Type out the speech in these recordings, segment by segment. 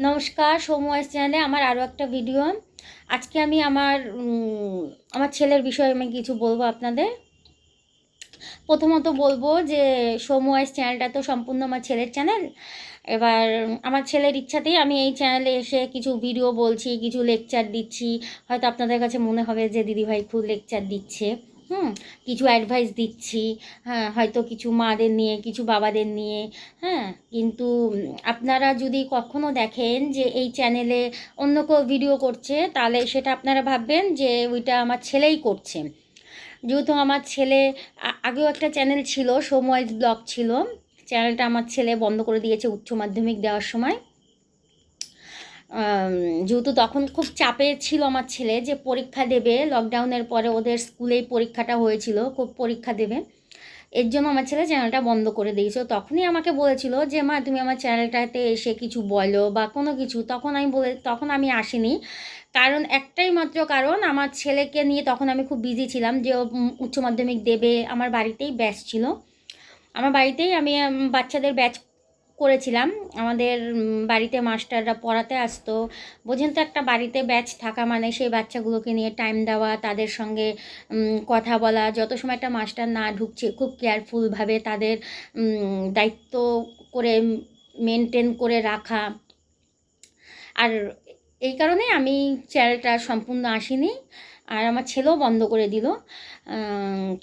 নমস্কার, সৌম্যস চ্যানেলে আমার আরও একটা ভিডিও। আজকে আমি আমার ছেলের বিষয়ে আমি কিছু বলবো আপনাদের। প্রথমত বলবো যে সৌম্যস চ্যানেলটা তো সম্পূর্ণ আমার ছেলের চ্যানেল। এবার আমার ছেলের ইচ্ছাতেই আমি এই চ্যানেলে এসে কিছু ভিডিও বলছি, কিছু লেকচার দিচ্ছি। হয়তো আপনাদের কাছে মনে হবে যে দিদিভাই খুব লেকচার দিচ্ছে, কিছু অ্যাডভাইস দিচ্ছি, হ্যাঁ, হয়তো কিছু মাদের নিয়ে, কিছু বাবাদের নিয়ে, হ্যাঁ। কিন্তু আপনারা যদি কখনো দেখেন যে এই চ্যানেলে অন্য কেউ ভিডিও করছে, তাহলে সেটা আপনারা ভাববেন যে ওইটা আমার ছেলেই করছে। যেহেতু আমার ছেলে আগেও একটা চ্যানেল ছিল, সময়ের ব্লগ ছিল, চ্যানেলটা আমার ছেলে বন্ধ করে দিয়েছে উচ্চ মাধ্যমিক দেওয়ার সময়। যেহেতু তখন খুব চাপে ছিল আমার ছেলে, যে পরীক্ষা দেবে, লকডাউনের পরে ওদের স্কুলেই পরীক্ষাটা হয়েছিল, খুব পরীক্ষা দেবে, এর জন্য আমার ছেলে চ্যানেলটা বন্ধ করে দিয়েছিল। তখনই আমাকে বলেছিল যে মা তুমি আমার চ্যানেলটাতে এসে কিছু বলো বা কোনো কিছু। তখন আমি আসিনি, কারণ একটাই মাত্র কারণ, আমার ছেলেকে নিয়ে তখন আমি খুব বিজি ছিলাম, যে ও উচ্চ মাধ্যমিক দেবে। আমার বাড়িতেই ব্যাচ ছিল, আমার বাড়িতেই আমি বাচ্চাদের ব্যাচ করেছিলাম। আমাদের বাড়িতে মাস্টাররা পড়াতে আসতো। বোঝেন তো, একটা বাড়িতে ব্যাচ থাকা মানে সেই বাচ্চাগুলোকে নিয়ে টাইম দেওয়া, তাদের সঙ্গে কথা বলা। যত সময় একটা মাস্টার না ঢুকছে, খুব কেয়ারফুলভাবে তাদের দায়িত্ব করে মেনটেন করে রাখা। আর এই কারণে আমি চ্যানেলটা সম্পূর্ণ আসিনি, আর আমার ছেলেও বন্ধ করে দিল।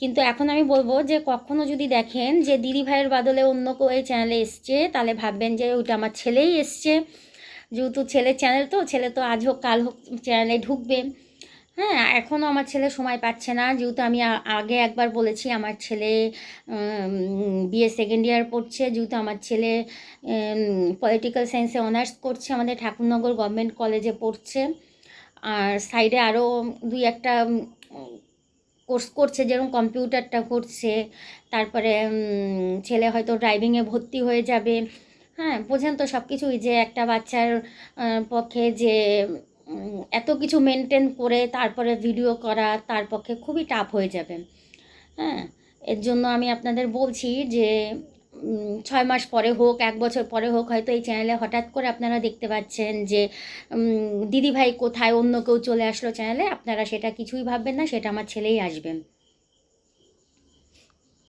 কিন্তু এখন আমি বলবো যে কখনো যদি দেখেন যে দিদি ভাইয়ের বদলে অন্য কেউ এই চ্যানেলে এসছে, তাহলে ভাববেন যে ওইটা আমার ছেলেই এসছে। যেহেতু ছেলের চ্যানেল, তো ছেলে তো আজ হোক কাল হোক চ্যানেলে ঢুকবে। হ্যাঁ, এখনও আমার ছেলে সময় পাচ্ছে না, যেহেতু আমি আগে একবার বলেছি আমার ছেলে বিএ সেকেন্ড ইয়ার পড়ছে। যেহেতু আমার ছেলে পলিটিক্যাল সায়েন্সে অনার্স করছে, আমাদের ঠাকুরনগর গভর্নমেন্ট কলেজে পড়ছে। আর সাইডে আরও দুই একটা কোর্স করছে, যেরকম কম্পিউটারটা করছে। তারপরে ছেলে হয়তো ড্রাইভিংয়ে ভর্তি হয়ে যাবে। হ্যাঁ, বোঝেন তো সব কিছুই, যে একটা বাচ্চার পক্ষে যে এত কিছু মেনটেন করে তারপরে ভিডিও করা তার পক্ষে খুবই টাফ হয়ে যাবে। হ্যাঁ, এর জন্য আমি আপনাদের বলছি যে 6 মাস পরে হোক, 1 বছর পরে হোক, হয়তো এই চ্যানেলে হঠাৎ করে আপনারা দেখতে পাচ্ছেন যে দিদিভাই কোথায়, অন্য কেউ চলে আসলো চ্যানেলে, আপনারা সেটা কিছুই ভাববেন না, সেটা আমার ছেলেই আসবে।